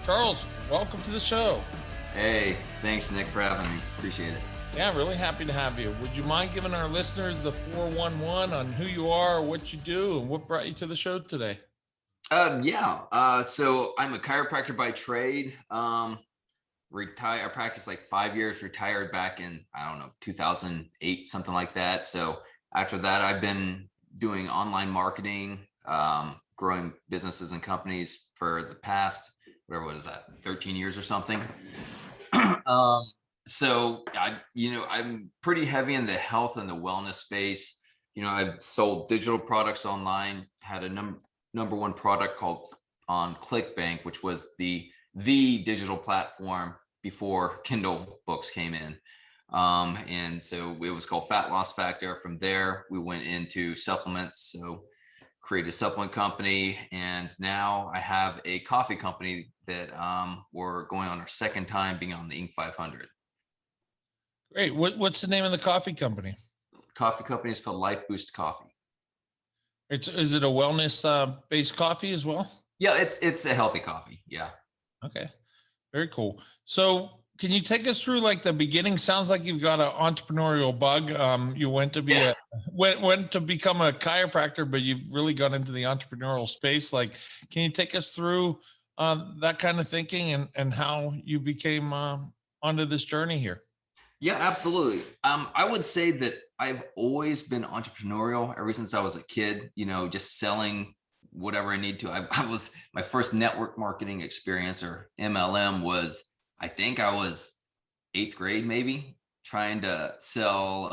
Charles, welcome to the show. Hey, thanks, Nick, for having me. Appreciate it. Yeah, really happy to have you. Would you mind giving our listeners the 411 on who you are, what you do, and what brought you to the show today? So I'm a chiropractor by trade. I practiced like 5 years, retired back in, 2008, something like that. So after that, I've been doing online marketing, growing businesses and companies for the past, 13 years or something. um, I'm pretty heavy in the health and the wellness space. I've sold digital products online, had a number one product called on ClickBank, which was the digital platform before Kindle books came in. And so it was called Fat Loss Factor. From there, we went into supplements. So created a supplement company, and now I have a coffee company that we're going on our second time being on the Inc. 500. Great. What's the name of the coffee company? Coffee company is called Life Boost Coffee. Is it a wellness based coffee as well? Yeah, it's a healthy coffee. Yeah. Okay. Very cool. So can you take us through like the beginning? Sounds like you've got an entrepreneurial bug. You went to be went to become a chiropractor, but you've really got into the entrepreneurial space. Like, can you take us through that kind of thinking and how you became onto this journey here? Yeah, absolutely. I would say that I've always been entrepreneurial ever since I was a kid, just selling whatever I need to. I was, my first network marketing experience, or MLM, was, I think I was 8th grade, maybe, trying to sell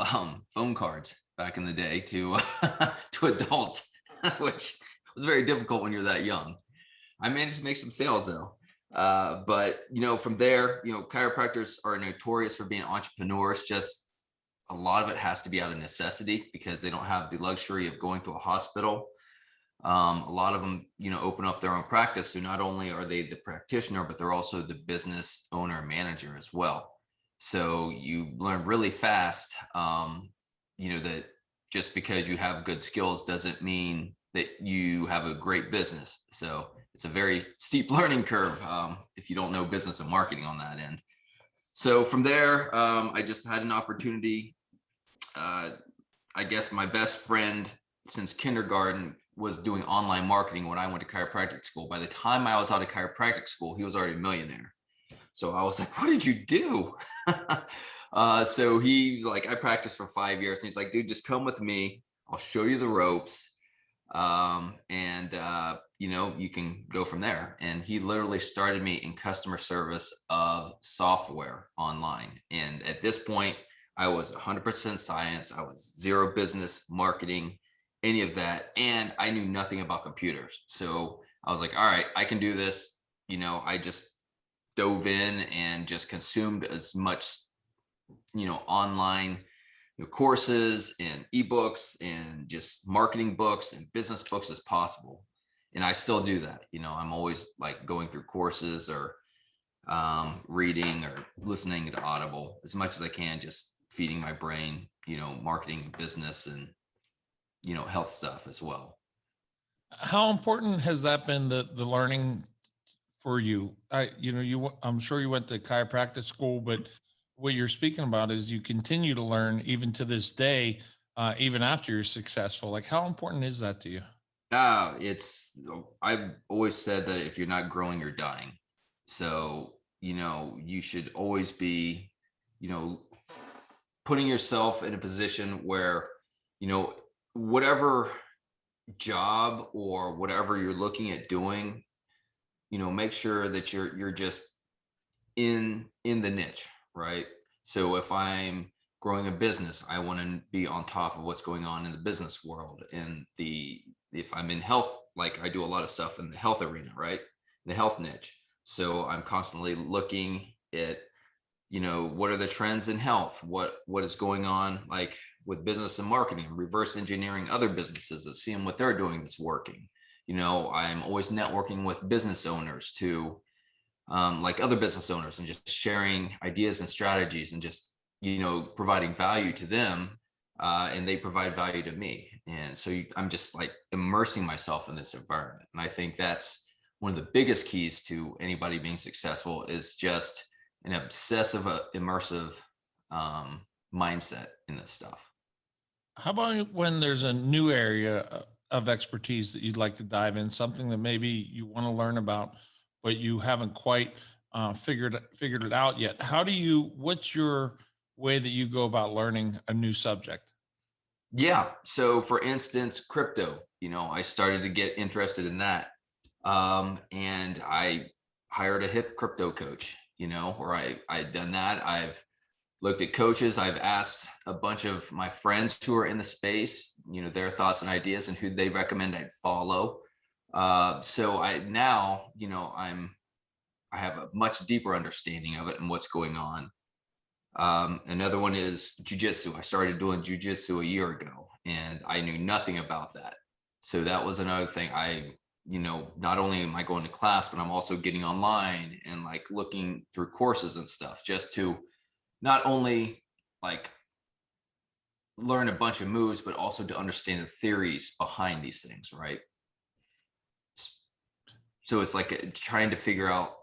phone cards back in the day to to adults, which was very difficult when you're that young. I managed to make some sales though. But from there, chiropractors are notorious for being entrepreneurs. Just a lot of it has to be out of necessity because they don't have the luxury of going to a hospital. A lot of them, open up their own practice. So not only are they the practitioner, but they're also the business owner and manager as well. So you learn really fast, that just because you have good skills doesn't mean that you have a great business. So it's a very steep learning curve if you don't know business and marketing on that end. So from there, I just had an opportunity. I guess my best friend since kindergarten was doing online marketing when I went to chiropractic school. By the time I was out of chiropractic school, he was already a millionaire. So I was like, what did you do? So he like, I practiced for 5 years, and he's like, dude, just come with me. I'll show you the ropes. You can go from there. And he literally started me in customer service of software online. And at this point, I was 100% science. I was zero business, marketing, any of that. And I knew nothing about computers. So I was like, all right, I can do this. I just dove in and just consumed as much, online courses and ebooks and just marketing books and business books as possible. And I still do that. I'm always like going through courses or reading or listening to Audible as much as I can, just feeding my brain, marketing and business and, health stuff as well. How important has that been, the learning for you? I'm sure you went to chiropractic school, but what you're speaking about is you continue to learn even to this day, even after you're successful. Like, how important is that to you? I've always said that if you're not growing, you're dying. So, you should always be, putting yourself in a position where, whatever job or whatever you're looking at doing, make sure that you're just in the niche, right? So if I'm growing a business, I want to be on top of what's going on in the business world. And if I'm in health, like I do a lot of stuff in the health arena, right? The health niche. So I'm constantly looking at, what are the trends in health? What is going on, like with business and marketing, reverse engineering other businesses and seeing what they're doing that's working. I'm always networking with business owners to like other business owners and just sharing ideas and strategies and just, providing value to them and they provide value to me. And so I'm just like immersing myself in this environment. And I think that's one of the biggest keys to anybody being successful is just an obsessive, immersive mindset in this stuff. How about when there's a new area of expertise that you'd like to dive in, something that maybe you want to learn about, but you haven't quite figured it out yet? What's your way that you go about learning a new subject? Yeah. So for instance, crypto, I started to get interested in that. And I hired a hip crypto coach, or I'd done that. I've looked at coaches. I've asked a bunch of my friends who are in the space, their thoughts and ideas and who they recommend I'd follow. So I have a much deeper understanding of it and what's going on. Another one is jujitsu. I started doing jujitsu a year ago and I knew nothing about that. So that was another thing. Not only am I going to class, but I'm also getting online and like looking through courses and stuff just to not only like learn a bunch of moves, but also to understand the theories behind these things, right? So it's like trying to figure out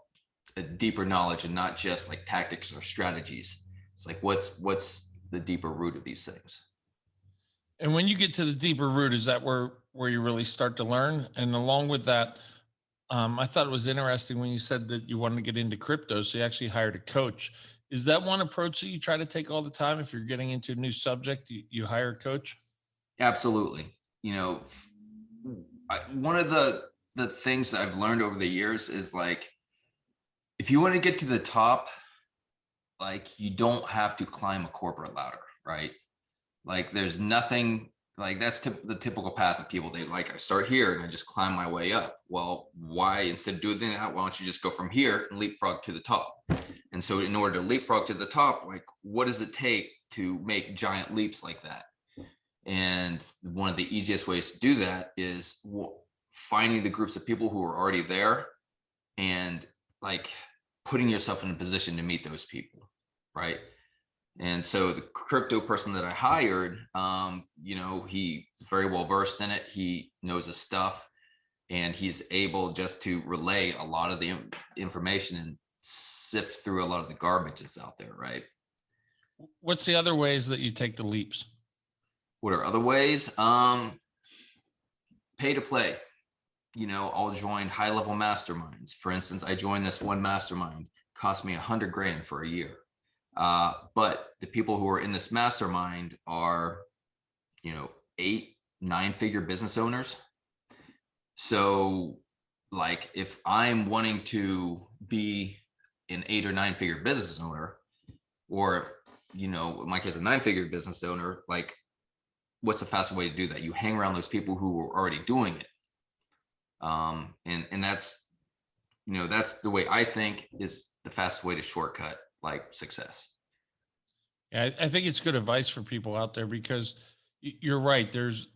a deeper knowledge and not just like tactics or strategies. It's like, what's the deeper root of these things? And when you get to the deeper root, is that where you really start to learn? And along with that, I thought it was interesting when you said that you wanted to get into crypto, so you actually hired a coach. Is that one approach that you try to take all the time? If you're getting into a new subject, you hire a coach? Absolutely. One of the things that I've learned over the years is like, if you want to get to the top, like you don't have to climb a corporate ladder, right? Like there's nothing like that's the typical path of people. They like, I start here and I just climb my way up. Well, why instead of doing that, why don't you just go from here and leapfrog to the top? And so in order to leapfrog to the top, like what does it take to make giant leaps like that? And one of the easiest ways to do that is finding the groups of people who are already there and like putting yourself in a position to meet those people, right? And so the crypto person that I hired, he's very well versed in it. He knows his stuff, and he's able just to relay a lot of the information and sift through a lot of the garbage that's out there, right? What's the other ways that you take the leaps? What are other ways? Pay to play. I'll join high level masterminds. For instance, I joined this one mastermind, cost me $100,000 for a year. But the people who are in this mastermind are, 8-9 figure business owners. So like if I'm wanting to be an 8 or 9 figure business owner, or, in my case, a 9-figure business owner, like what's the fastest way to do that? You hang around those people who are already doing it. And that's, that's the way I think is the fastest way to shortcut like success. Yeah, I think it's good advice for people out there because you're right. There's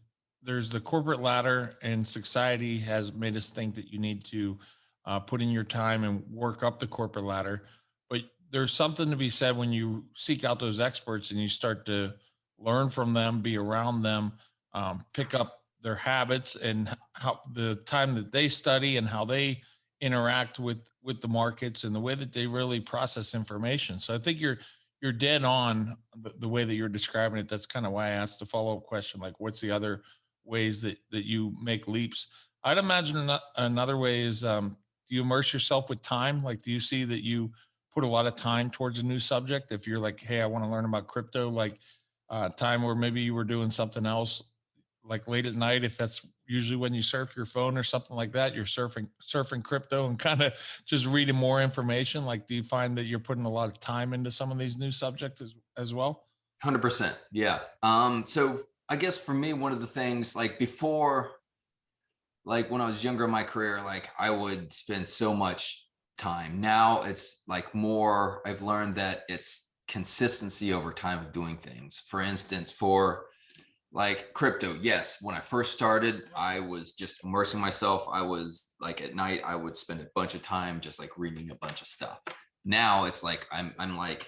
the corporate ladder, and society has made us think that you need to put in your time and work up the corporate ladder. But there's something to be said when you seek out those experts and you start to learn from them, be around them, pick up their habits and how the time that they study and how they interact with the markets and the way that they really process information. So I think you're dead on the way that you're describing it. That's kind of why I asked the follow-up question, like what's the other ways that you make leaps? I'd imagine another way is, do you immerse yourself with time? Like, do you see that you put a lot of time towards a new subject? If you're like, hey, I want to learn about crypto, like time where maybe you were doing something else like late at night, if that's usually when you surf your phone or something like that, you're surfing crypto and kind of just reading more information. Like, do you find that you're putting a lot of time into some of these new subjects as well? 100%. Yeah. So I guess for me, one of the things like before, like when I was younger in my career, like I would spend so much time. Now it's like more, I've learned that it's consistency over time of doing things. For instance, for like crypto, yes, when I first started, I was just immersing myself. I was like at night, I would spend a bunch of time just like reading a bunch of stuff. Now it's like I'm like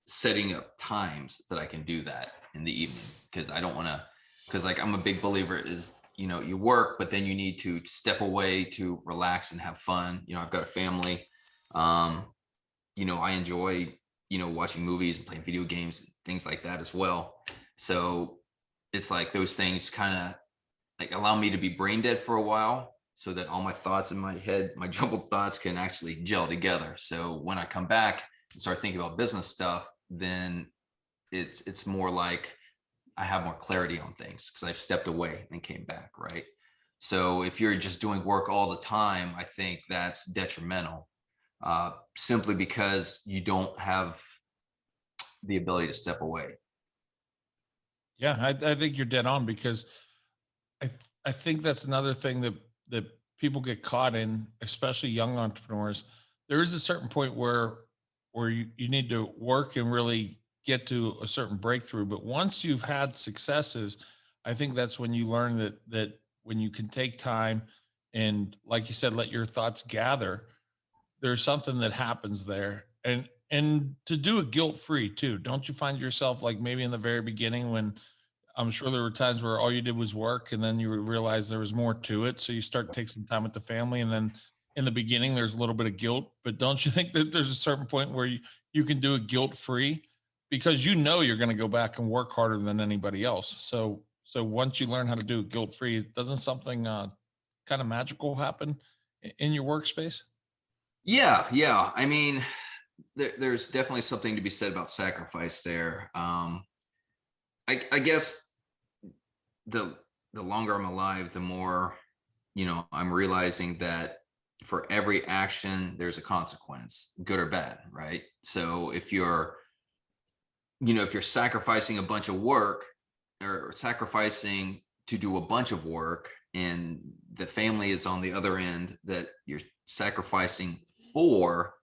setting up times that I can do that in the evening because I don't want to, because like I'm a big believer is you work, but then you need to step away to relax and have fun. I've got a family. Um, I enjoy, watching movies and playing video games and things like that as well. So it's like those things kind of like allow me to be brain dead for a while so that all my thoughts in my head, my jumbled thoughts, can actually gel together. So when I come back and start thinking about business stuff, then it's more like I have more clarity on things because I've stepped away and came back, right? So if you're just doing work all the time, I think that's detrimental, simply because you don't have the ability to step away. Yeah, I think you're dead on, because I I think that's another thing that people get caught in, especially young entrepreneurs. There is a certain point where you need to work and really get to a certain breakthrough. But once you've had successes, I think that's when you learn that when you can take time and, like you said, let your thoughts gather, there's something that happens there. And to do it guilt free too. Don't you find yourself, like, maybe in the very beginning, when I'm sure there were times where all you did was work, and then you would realize there was more to it. So you start to take some time with the family, and then in the beginning there's a little bit of guilt. But don't you think that there's a certain point where you can do it guilt free, because you're going to go back and work harder than anybody else. So once you learn how to do it guilt free, doesn't something kind of magical happen in your workspace? Yeah. I mean, there's definitely something to be said about sacrifice there. I guess the longer I'm alive, the more, I'm realizing that for every action, there's a consequence, good or bad, right? So if you're sacrificing a bunch of work, or sacrificing to do a bunch of work, and the family is on the other end that you're sacrificing for,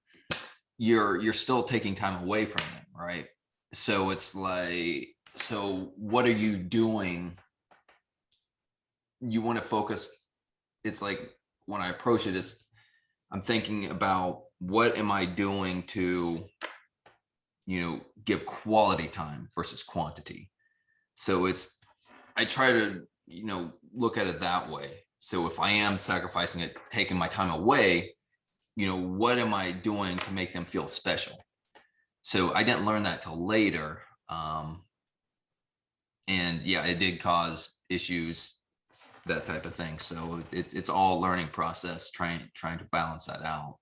you're still taking time away from them, right? So it's like, so what are you doing? You want to focus. It's like, when I approach it, I'm thinking about, what am I doing to give quality time versus quantity. So I try to look at it that way. So if I am sacrificing it, taking my time away, what am I doing to make them feel special? So I didn't learn that till later. And yeah, it did cause issues, that type of thing. So it's all learning process, trying to balance that out,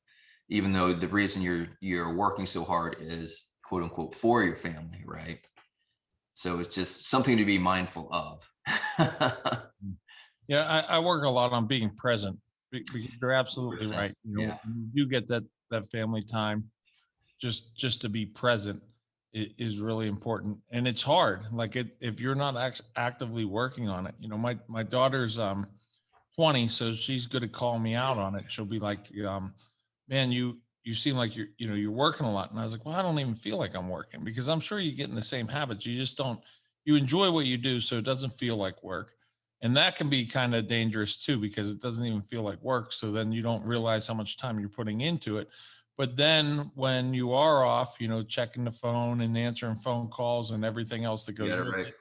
even though the reason you're working so hard is, quote unquote, for your family, right? So it's just something to be mindful of. Yeah, I work a lot on being present, because you're absolutely 100%. right. Yeah. You get that family time, just to be present is really important, and it's hard. Like, if you're not actively working on it. My daughter's 20, so she's good at calling me out on it. She'll be like, man, you seem like you're working a lot. And I was like, well, I don't even feel like I'm working, because I'm sure you get in the same habits. You just don't, you enjoy what you do, so it doesn't feel like work. And that can be kind of dangerous too, because it doesn't even feel like work. So then you don't realize how much time you're putting into it. But then when you are off, checking the phone and answering phone calls and everything else that You goes got it with right. it,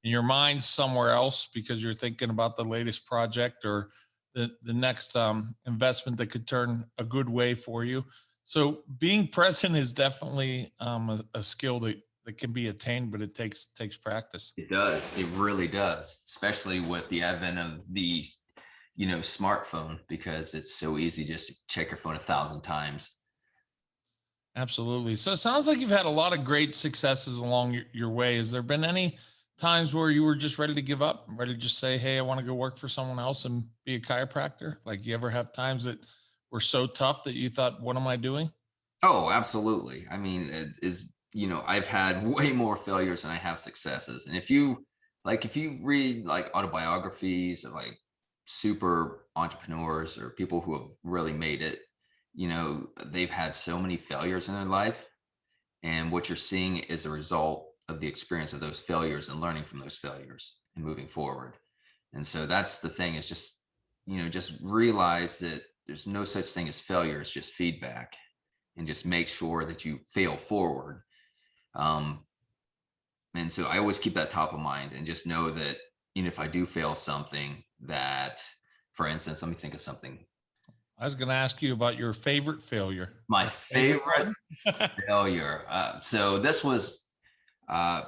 and your mind's somewhere else because you're thinking about the latest project, or the next investment that could turn a good way for you. So being present is definitely a skill that can be attained, but it takes practice. It does. It really does, especially with the advent of the, smartphone, because it's so easy just to check your phone 1,000 times. Absolutely. So it sounds like you've had a lot of great successes along your way. Has there been any times where you were just ready to give up, ready to just say, hey, I want to go work for someone else and be a chiropractor? Like, you ever have times that were so tough that you thought, what am I doing? Oh, absolutely. I mean, I've had way more failures than I have successes. And if you read like autobiographies of like super entrepreneurs or people who have really made it, they've had so many failures in their life. And what you're seeing is a result of the experience of those failures and learning from those failures and moving forward. And so that's the thing, is just realize that there's no such thing as failure. It's just feedback, and just make sure that you fail forward. And so I always keep that top of mind, and just know that, if I do fail something, that, for instance, let me think of something. I was going to ask you about your favorite failure. My Or favorite one? failure. So this was uh,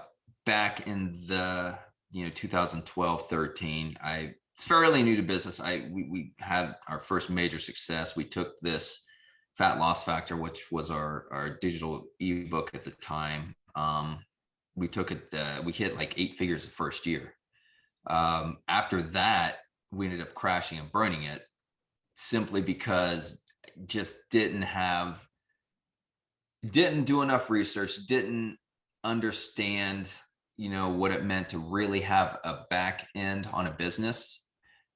back in the 2012, 13. It's fairly new to business. We had our first major success. We took this Fat Loss Factor, which was our digital ebook at the time. We took it. We hit like 8 figures the first year. After that, we ended up crashing and burning it, simply because just didn't do enough research, didn't understand, what it meant to really have a back end on a business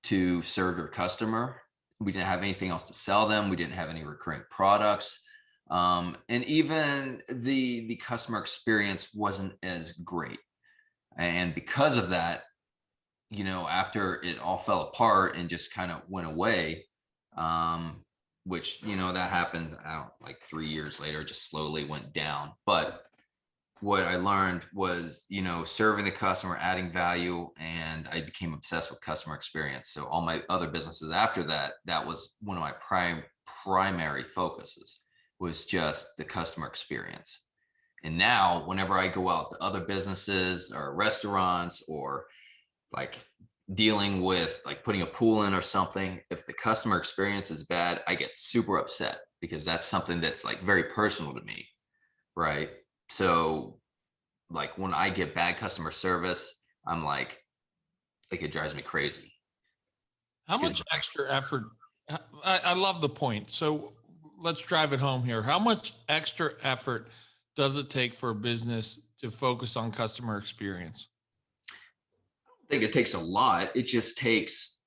to serve your customer. We didn't have anything else to sell them. We didn't have any recurring products. And even the customer experience wasn't as great. And because of that, after it all fell apart and just kind of went away, which, that happened like 3 years later, it just slowly went down. But what I learned was, serving the customer, adding value, and I became obsessed with customer experience. So all my other businesses after that, that was one of my primary focuses, was just the customer experience. And now whenever I go out to other businesses or restaurants, or like dealing with like putting a pool in or something, if the customer experience is bad, I get super upset, because that's something that's like very personal to me. Right. So like when I get bad customer service, I'm like it drives me crazy. How much extra effort? I love the point. So let's drive it home here. How much extra effort does it take for a business to focus on customer experience? I think it takes a lot. It just takes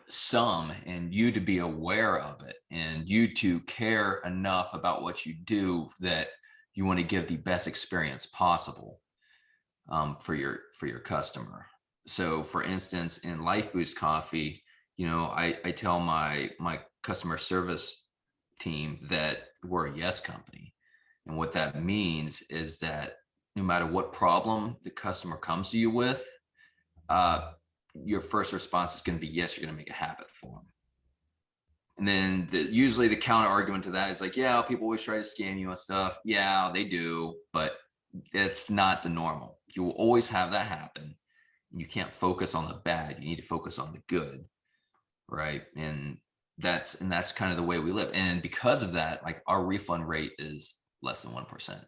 some, and you to be aware of it, and you to care enough about what you do that you want to give the best experience possible for your customer. So for instance, in Life Boost Coffee, I tell my customer service team that we're a yes company. And what that means is that no matter what problem the customer comes to you with, your first response is going to be yes, you're going to make it happen for them. And then usually the counter argument to that is like, yeah, people always try to scam you and stuff. Yeah, they do, but it's not the normal. You will always have that happen. You can't focus on the bad. You need to focus on the good, right? And that's kind of the way we live. And because of that, like our refund rate is less than 1%.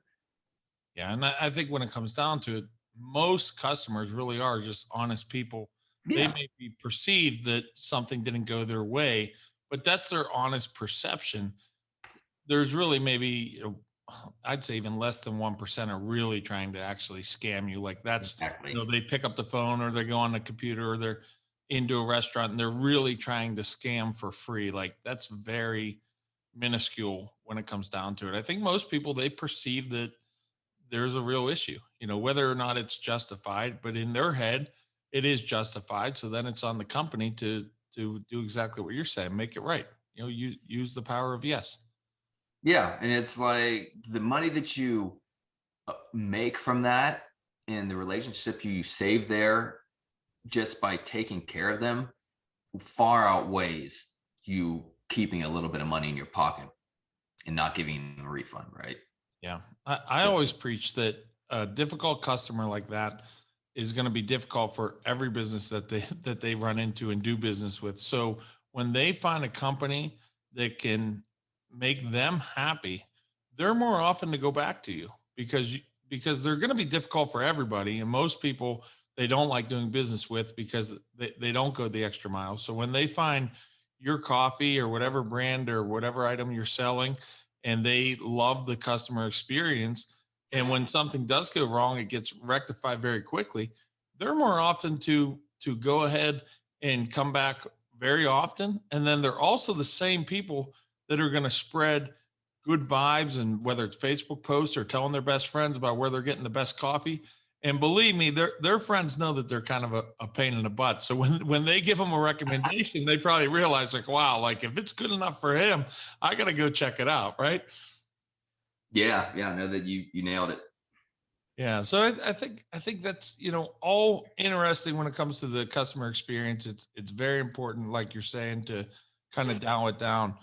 Yeah. And I think when it comes down to it, most customers really are just honest people. They Yeah, may be perceived that something didn't go their way, but that's their honest perception. There's really maybe, I'd say even less than 1% are really trying to actually scam you. Like that's, exactly. they pick up the phone or they go on the computer or they're into a restaurant and they're really trying to scam for free. Like that's very minuscule when it comes down to it. I think most people, they perceive that there's a real issue, whether or not it's justified, but in their head, it is justified. So then it's on the company to do exactly what you're saying, make it right. Use the power of yes. Yeah, and it's like the money that you make from that, and the relationship you save there just by taking care of them, far outweighs you keeping a little bit of money in your pocket and not giving them a refund, right? Yeah. I So, always preach that a difficult customer like that is going to be difficult for every business that they run into and do business with. So when they find a company that can make them happy, they're more often to go back to you because they're going to be difficult for everybody. And most people they don't like doing business with because they don't go the extra mile. So when they find your coffee or whatever brand or whatever item you're selling and they love the customer experience. And when something does go wrong, it gets rectified very quickly. They're more often to go ahead and come back very often. And then they're also the same people that are going to spread good vibes, and whether it's Facebook posts or telling their best friends about where they're getting the best coffee. And believe me, their friends know that they're kind of a pain in the butt. So when they give them a recommendation, they probably realize like, wow, like if it's good enough for him, I got to go check it out. Right. yeah, I know that you nailed it. Yeah. So I think that's, all interesting when it comes to the customer experience. It's very important, like you're saying, to kind of dial it down.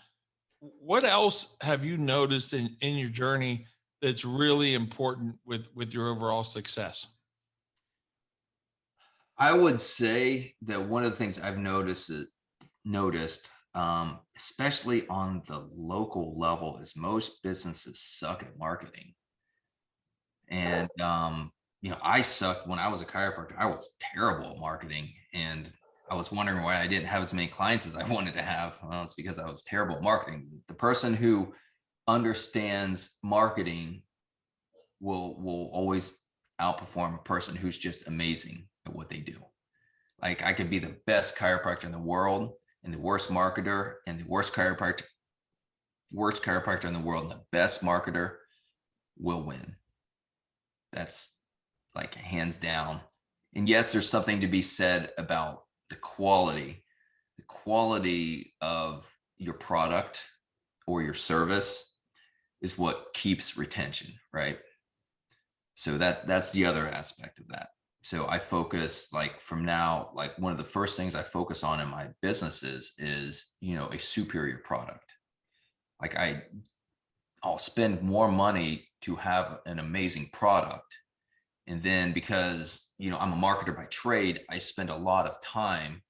What else have you noticed in your journey that's really important with your overall success? I would say that one of the things I've noticed, especially on the local level, is most businesses suck at marketing. And I sucked when I was a chiropractor. I was terrible at marketing, and I was wondering why I didn't have as many clients as I wanted to have. Well, it's because I was terrible at marketing. The person who understands marketing will always outperform a person who's just amazing at what they do. Like, I could be the best chiropractor in the world and the worst marketer and the worst chiropractor in the world, and the best marketer will win. That's like hands down. And yes, there's something to be said about the quality of your product or your service is what keeps retention, right? So that's the other aspect of that. So I focus, like, from now, like, one of the first things I focus on in my businesses is, a superior product. Like, I'll spend more money to have an amazing product. And then, because, I'm a marketer by trade, I spend a lot of time,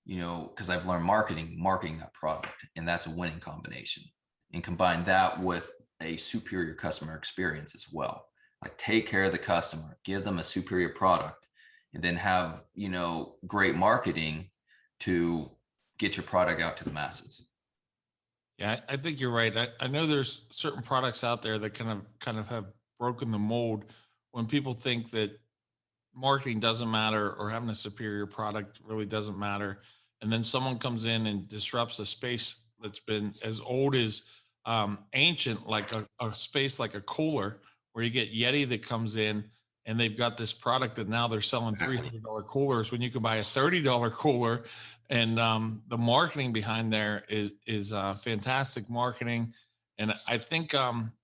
because I've learned marketing that product. And that's a winning combination. And combine that with a superior customer experience as well. Like, take care of the customer, give them a superior product, and then have, great marketing to get your product out to the masses. Yeah, I think you're right. I know there's certain products out there that kind of have broken the mold when people think that marketing doesn't matter or having a superior product really doesn't matter. And then someone comes in and disrupts a space that's been as old as ancient, like a space like a cooler, where you get Yeti that comes in and they've got this product that now they're selling Exactly. $300 coolers when you can buy a $30 cooler. And the marketing behind there is fantastic marketing. And I think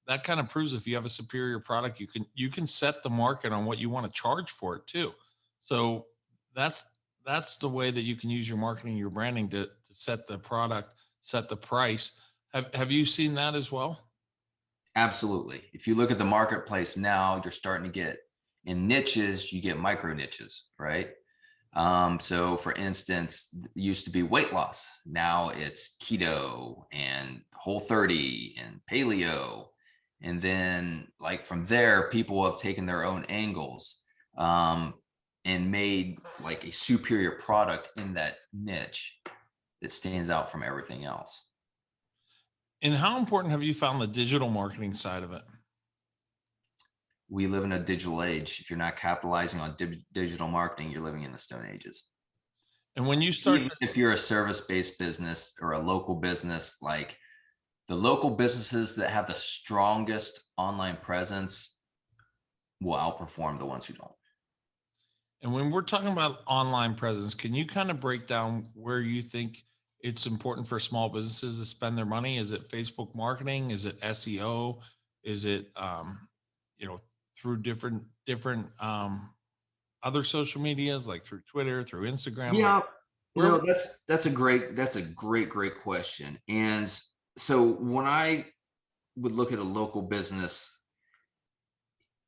that kind of proves if you have a superior product, you can set the market on what you want to charge for it too. So that's that's the way that you can use your marketing, your branding to set the product, set the price. Have you seen that as well? Absolutely. If you look at the marketplace now, you're starting to get, in niches, you get micro niches, right? So for instance, it used to be weight loss. Now it's keto and whole 30 and paleo. And then, like, from there, people have taken their own angles, um, and made like a superior product in that niche that stands out from everything else. And how important have you found the digital marketing side of it? We live in a digital age. If you're not capitalizing on digital marketing, you're living in the stone ages. And when you start Even if you're a service-based business or a local business, like, the local businesses that have the strongest online presence will outperform the ones who don't. And when we're talking about online presence, can you kind of break down where you think it's important for small businesses to spend their money? Is it Facebook marketing? Is it SEO? Is it you know, through different other social medias like through Twitter, through Instagram? Like Yeah, where that's a great question. And so when I would look at a local business,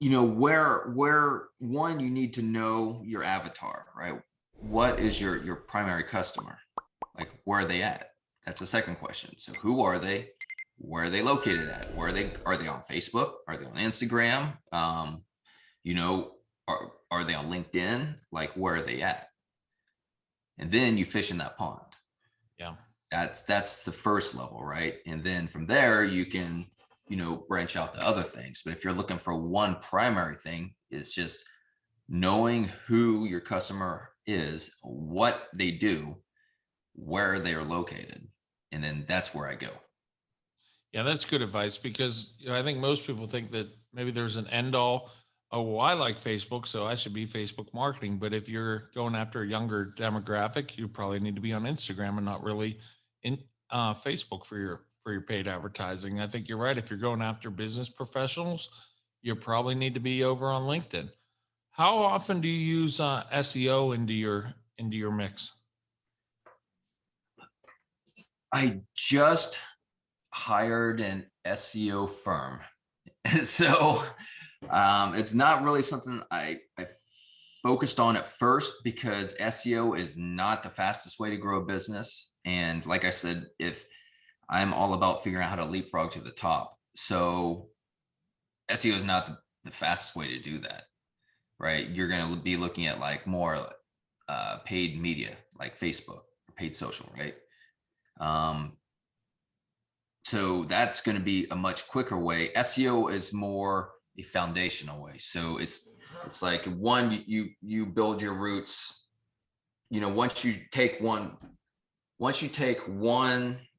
where one, you need to know your avatar, right? What is your primary customer? Like, where are they at? That's the second question. So who are they? Where are they located at? Are they on Facebook? Are they on Instagram? You know, are they on LinkedIn? Like, where are they at? And then you fish in that pond. yeah. That's the first level, right? And then from there you can, branch out to other things. But if you're looking for one primary thing, it's just knowing who your customer is, what they do, where they are located, and then that's where I go. Yeah, that's good advice because I think most people think that maybe there's an end all. Oh, well, I like Facebook, so I should be Facebook marketing. But if you're going after a younger demographic, you probably need to be on Instagram and not really in Facebook for your paid advertising. I think you're right. If you're going after business professionals, you probably need to be over on LinkedIn. How often do you use SEO into your mix? I just hired an SEO firm. So it's not really something I focused on at first, because SEO is not the fastest way to grow a business. And like I said, if I'm all about figuring out how to leapfrog to the top. So SEO is not the fastest way to do that, right? You're going to be looking at like more paid media, like Facebook, paid social, right? So that's going to be a much quicker way. SEO is more a foundational way. So it's like one, you build your roots. You know, once you take one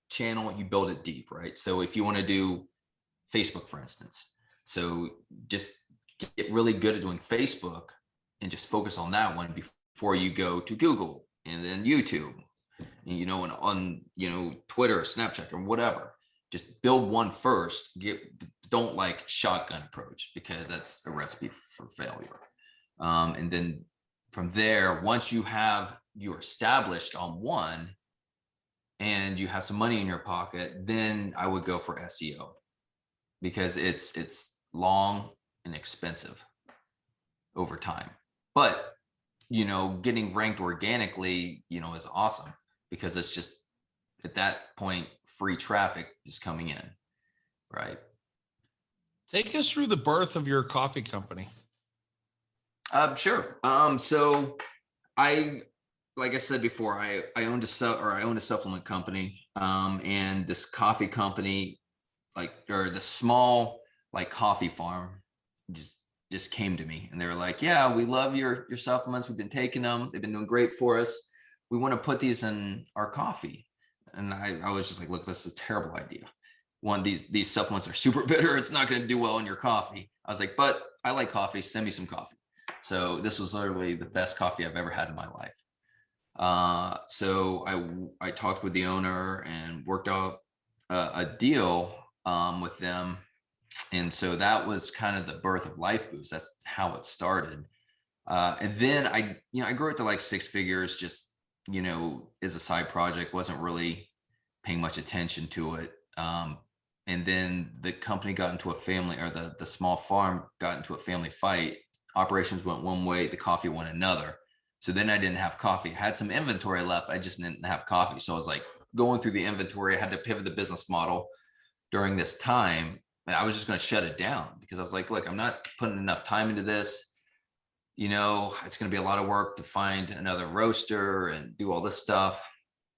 channel, you build it deep, right? So if you want to do Facebook, for instance, so just get really good at doing Facebook and just focus on that one before you go to Google and then YouTube, and, you know, and on, you know, Twitter, Snapchat, or whatever. Just build one first. Don't like shotgun approach, because that's a recipe for failure. And then from there, once you're established on one and you have some money in your pocket, then I would go for SEO, because it's long and expensive over time. But, you know, getting ranked organically, you know, is awesome, because it's just, at that point, free traffic is coming in, right? Take us through the birth of your coffee company. Sure. So like I said before, I owned a supplement company, and this coffee company, or the small like coffee farm, just came to me, and they were like, "Yeah, we love your supplements. We've been taking them. They've been doing great for us. We want to put these in our coffee." And I was just like, "Look, this is a terrible idea. One, these supplements are super bitter. It's not going to do well in your coffee." I was like, "But I like coffee. Send me some coffee." So this was literally the best coffee I've ever had in my life. So I talked with the owner and worked out a deal with them. And so that was kind of the birth of Life Boost. That's how it started. And then I grew it to like 6 figures, just, you know, as a side project, wasn't really paying much attention to it. And then the company got into a family, or the small farm got into a family fight. Operations went one way, the coffee went another. So then I didn't have coffee. I had some inventory left. I just didn't have coffee. So I was like going through the inventory. I had to pivot the business model during this time. And I was just going to shut it down, because I was like, look, I'm not putting enough time into this. You know, it's going to be a lot of work to find another roaster and do all this stuff.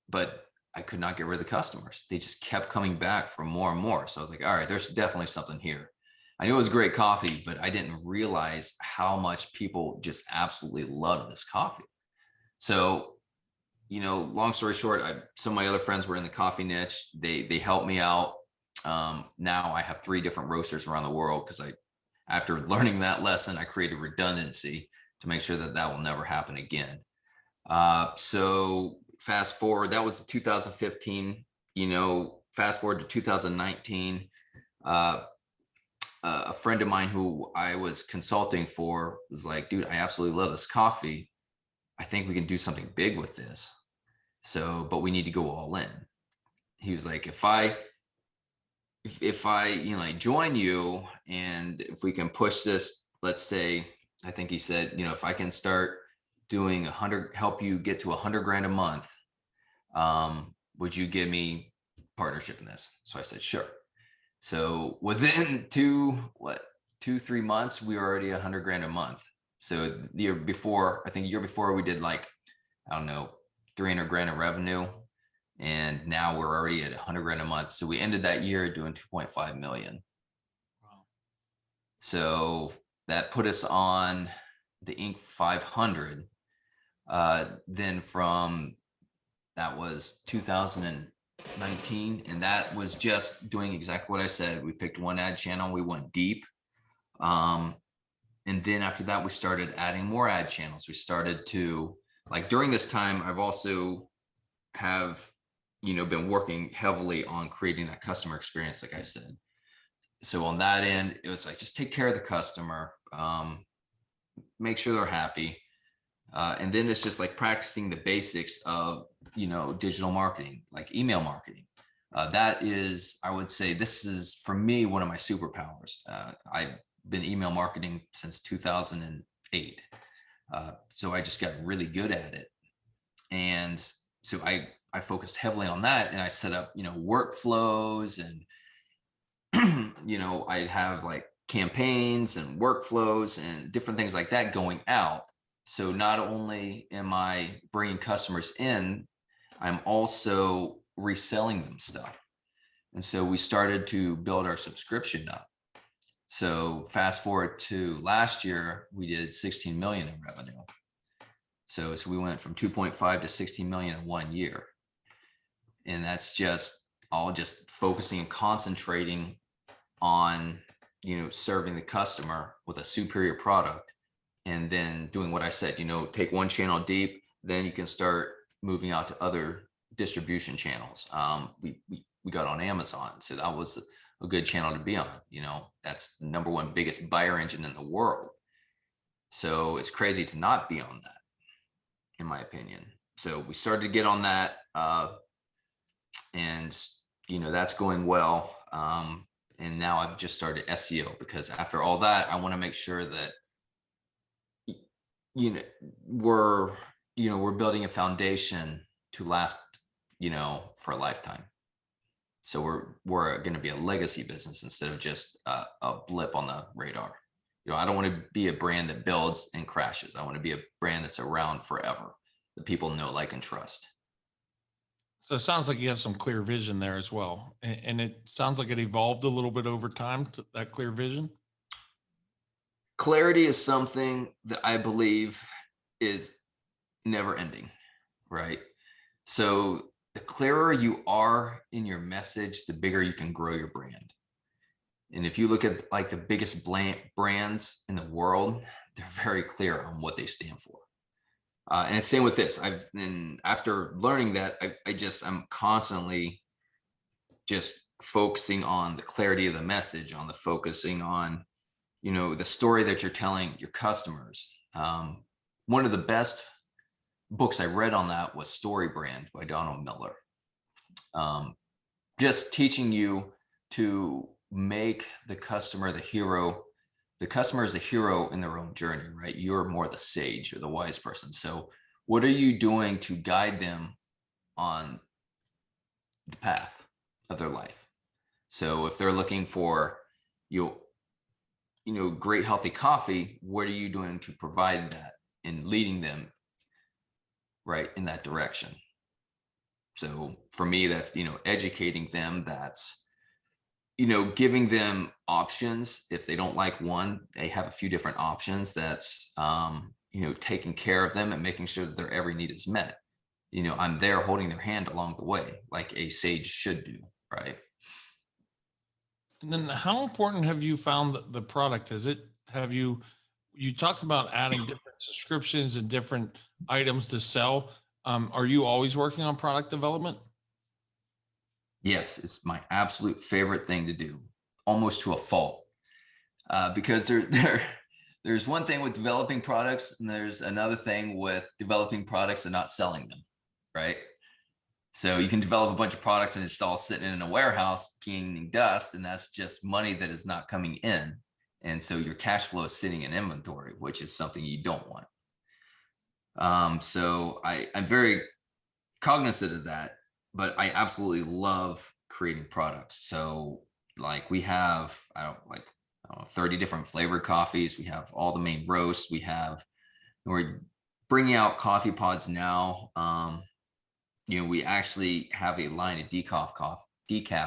But I could not get rid of the customers. They just kept coming back for more and more. So I was like, all right, there's definitely something here. I knew it was great coffee, but I didn't realize how much people just absolutely loved this coffee. So, you know, long story short, some of my other friends were in the coffee niche. They helped me out. Now I have 3 different roasters around the world, because after learning that lesson, I created redundancy to make sure that will never happen again. So fast forward, that was 2015, you know, fast forward to 2019, a friend of mine who I was consulting for was like, "Dude, I absolutely love this coffee. I think we can do something big with this. So, but we need to go all in." He was like, if I, you know, like join you, and if we can push this, let's say, I think he said, you know, if I can start doing help you get to 100 grand a month, would you give me partnership in this? So I said, sure. So within 2-3 months, we were already 100 grand a month. So the year before, I think a year before, we did like, I don't know, 300 grand in revenue. And now we're already at 100 grand a month. So we ended that year doing 2.5 million. Wow. So that put us on the Inc. 500. Then that was 2019. And that was just doing exactly what I said. We picked one ad channel. We went deep. And then after that, we started adding more ad channels. We started to, like, during this time, I've also been working heavily on creating that customer experience, like I said. So on that end, it was like, just take care of the customer, make sure they're happy. And then it's just like practicing the basics of, digital marketing, like email marketing. That is, I would say, this is for me one of my superpowers. I've been email marketing since 2008. So I just got really good at it. And so I focused heavily on that, and I set up, workflows, and, I have like campaigns and workflows and different things like that going out. So not only am I bringing customers in, I'm also reselling them stuff. And so we started to build our subscription up. So fast forward to last year, we did 16 million in revenue. So we went from 2.5 to 16 million in 1 year. And that's just all just focusing and concentrating on, serving the customer with a superior product, and then doing what I said, take one channel deep, then you can start moving out to other distribution channels. We got on Amazon, so that was a good channel to be on. That's the #1 biggest buyer engine in the world. So it's crazy to not be on that, in my opinion. So we started to get on that, and that's going well. And now I've just started SEO, because after all that, I want to make sure that we're building a foundation to last, for a lifetime. So we're going to be a legacy business instead of just a blip on the radar. I don't want to be a brand that builds and crashes. I want to be a brand that's around forever, that people know, like, and trust. So it sounds like you have some clear vision there as well. And it sounds like it evolved a little bit over time, to that clear vision. Clarity is something that I believe is never ending, right? So the clearer you are in your message, the bigger you can grow your brand. And if you look at like the biggest brands in the world, they're very clear on what they stand for. And same with this. After learning that, I'm constantly just focusing on the clarity of the message, on the focusing on, the story that you're telling your customers. One of the best books I read on that was Story Brand by Donald Miller. Just teaching you to make the customer the hero. The customer is a hero in their own journey, right? You're more the sage or the wise person. So what are you doing to guide them on the path of their life? So if they're looking for, great healthy coffee, what are you doing to provide that and leading them right in that direction? So for me, that's, educating them. That's, giving them options. If they don't like one, they have a few different options. That's, taking care of them and making sure that their every need is met. I'm there holding their hand along the way, like a sage should do, right? And then how important have you found the product? You talked about adding different subscriptions and different items to sell. Are you always working on product development? Yes, it's my absolute favorite thing to do, almost to a fault, because there's one thing with developing products, and there's another thing with developing products and not selling them, right? So you can develop a bunch of products and it's all sitting in a warehouse, gaining dust, and that's just money that is not coming in. And so your cash flow is sitting in inventory, which is something you don't want. So I'm very cognizant of that, but I absolutely love creating products. So like we have, I don't know, 30 different flavored coffees. We have all the main roasts. We're bringing out coffee pods now. We actually have a line of decaf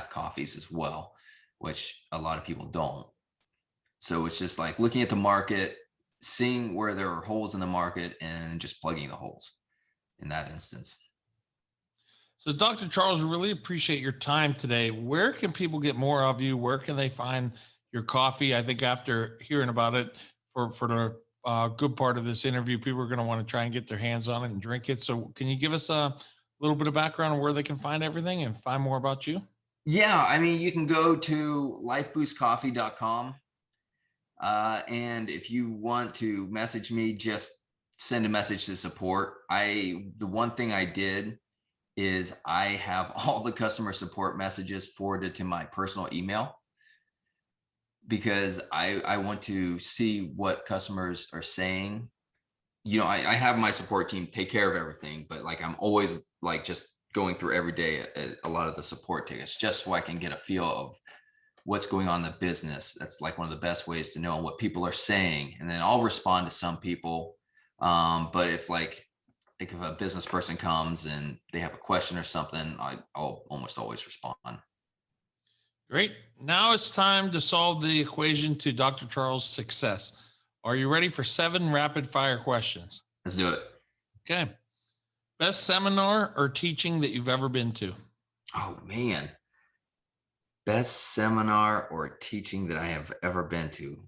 coffees as well, which a lot of people don't. So it's just like looking at the market, seeing where there are holes in the market and just plugging the holes in that instance. So Dr. Charles, really appreciate your time today. Where can people get more of you? Where can they find your coffee? I think after hearing about it for the good part of this interview, people are going to want to try and get their hands on it and drink it. So can you give us a little bit of background on where they can find everything and find more about you? Yeah, I mean, you can go to lifeboostcoffee.com. And if you want to message me, just send a message to support. The one thing I did is I have all the customer support messages forwarded to my personal email, because I want to see what customers are saying. I have my support team take care of everything, but like I'm always like just going through every day a lot of the support tickets, just so I can get a feel of what's going on in the business. That's like one of the best ways to know what people are saying. And then I'll respond to some people. But if if a business person comes and they have a question or something, I'll almost always respond. Great. Now it's time to solve the equation to Dr. Charles' success. Are you ready for 7 rapid fire questions? Let's do it. Okay. Best seminar or teaching that you've ever been to? Oh man. Best seminar or teaching that I have ever been to.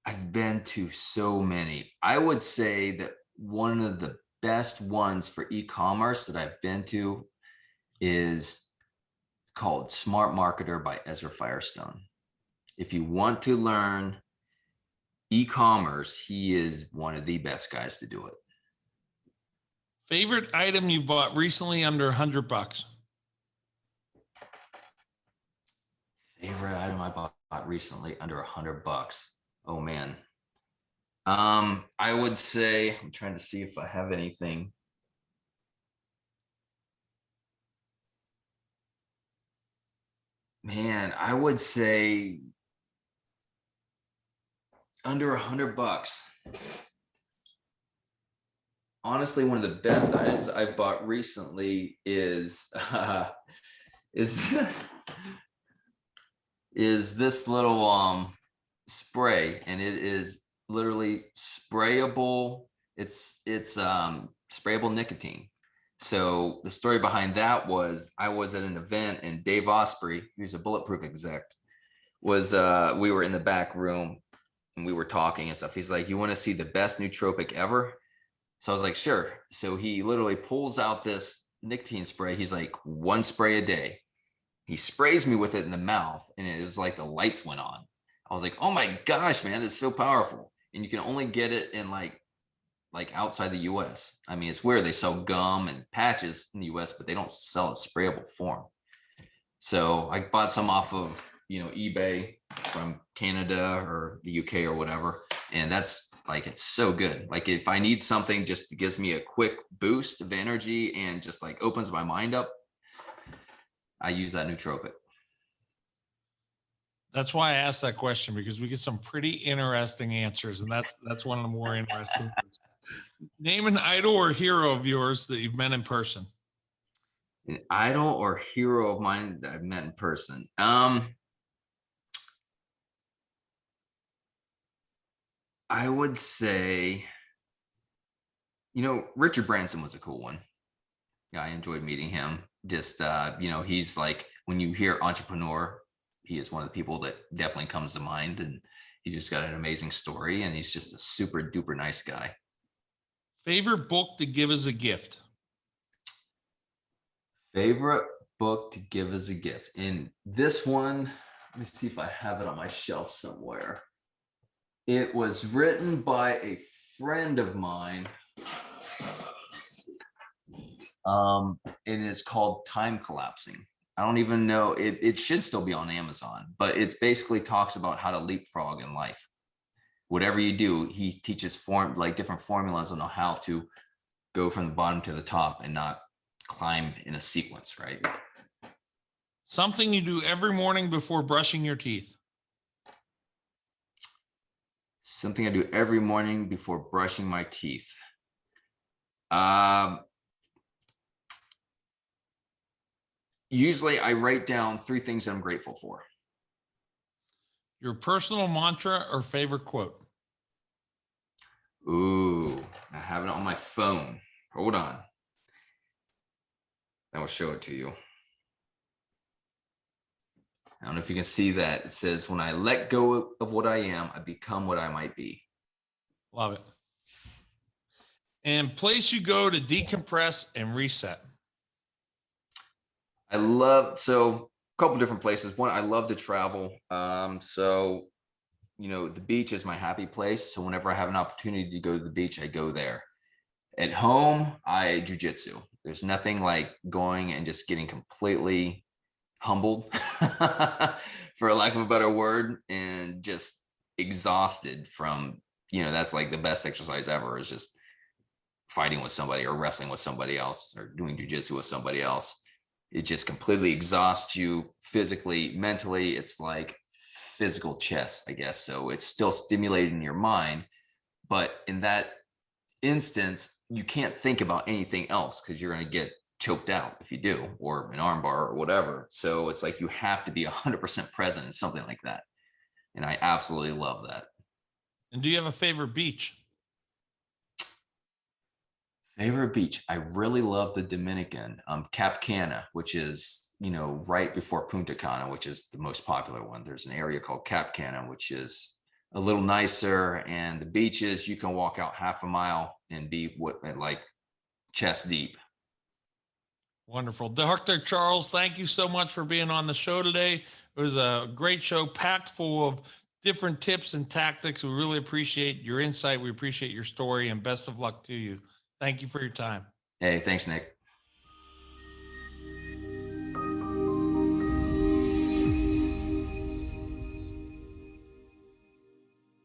I've been to so many. I would say that one of the best ones for e-commerce that I've been to is called Smart Marketer by Ezra Firestone. If you want to learn e-commerce, he is one of the best guys to do it. Favorite item you bought recently under $100? Favorite item I bought recently under $100. Oh man. I would say, I'm trying to see if I have anything. Man, I would say under $100. Honestly, one of the best items I've bought recently is is this little spray, and it is literally sprayable. It's sprayable nicotine. So the story behind that was I was at an event, and Dave Osprey, who's a Bulletproof exec, was we were in the back room and we were talking and stuff. He's like, "You want to see the best nootropic ever?" So I was like, "Sure." So he literally pulls out this nicotine spray. He's like, 1 spray a day. He sprays me with it in the mouth, and it was like the lights went on. I was like, "Oh my gosh, man, it's so powerful." And you can only get it in like outside the US. I mean, it's weird. They sell gum and patches in the US, but they don't sell a sprayable form. So I bought some off of, eBay from Canada or the UK or whatever. And that's like, it's so good. Like if I need something just gives me a quick boost of energy and just like opens my mind up, I use that nootropic. That's why I asked that question, because we get some pretty interesting answers, and that's one of the more interesting ones. Name an idol or hero of yours that you've met in person. An idol or hero of mine that I've met in person. I would say, Richard Branson was a cool one. Yeah, I enjoyed meeting him. Just, he's like, when you hear entrepreneur, he is one of the people that definitely comes to mind, and he just got an amazing story, and he's just a super duper nice guy. Favorite book to give as a gift? Favorite book to give as a gift. And this one, let me see if I have it on my shelf somewhere. It was written by a friend of mine. And it's called Time Collapsing. I don't even know, it should still be on Amazon, but it's basically talks about how to leapfrog in life. Whatever you do, he teaches different formulas on how to go from the bottom to the top and not climb in a sequence, right? Something you do every morning before brushing your teeth. Something I do every morning before brushing my teeth. Usually I write down 3 things I'm grateful for. Your personal mantra or favorite quote? Ooh, I have it on my phone. Hold on. I will show it to you. I don't know if you can see that. It says, "When I let go of what I am, I become what I might be." Love it. And place you go to decompress and reset. So a couple different places. One, I love to travel. So, the beach is my happy place. So whenever I have an opportunity to go to the beach, I go there. At home, I jujitsu. There's nothing like going and just getting completely humbled, for lack of a better word, and just exhausted from, that's like the best exercise ever, is just fighting with somebody or wrestling with somebody else or doing jujitsu with somebody else. It just completely exhausts you physically, mentally. It's like physical chess, I guess. So it's still stimulating your mind. But in that instance, you can't think about anything else because you're going to get choked out if you do, or an armbar or whatever. So it's like you have to be 100% present in something like that. And I absolutely love that. And do you have a favorite beach? Favorite beach? I really love the Dominican, Cap Cana, which is, right before Punta Cana, which is the most popular one. There's an area called Cap Cana, which is a little nicer, and the beaches, you can walk out half a mile and be like chest deep. Wonderful. Dr. Charles, thank you so much for being on the show today. It was a great show, packed full of different tips and tactics. We really appreciate your insight. We appreciate your story, and best of luck to you. Thank you for your time. Hey, thanks, Nick.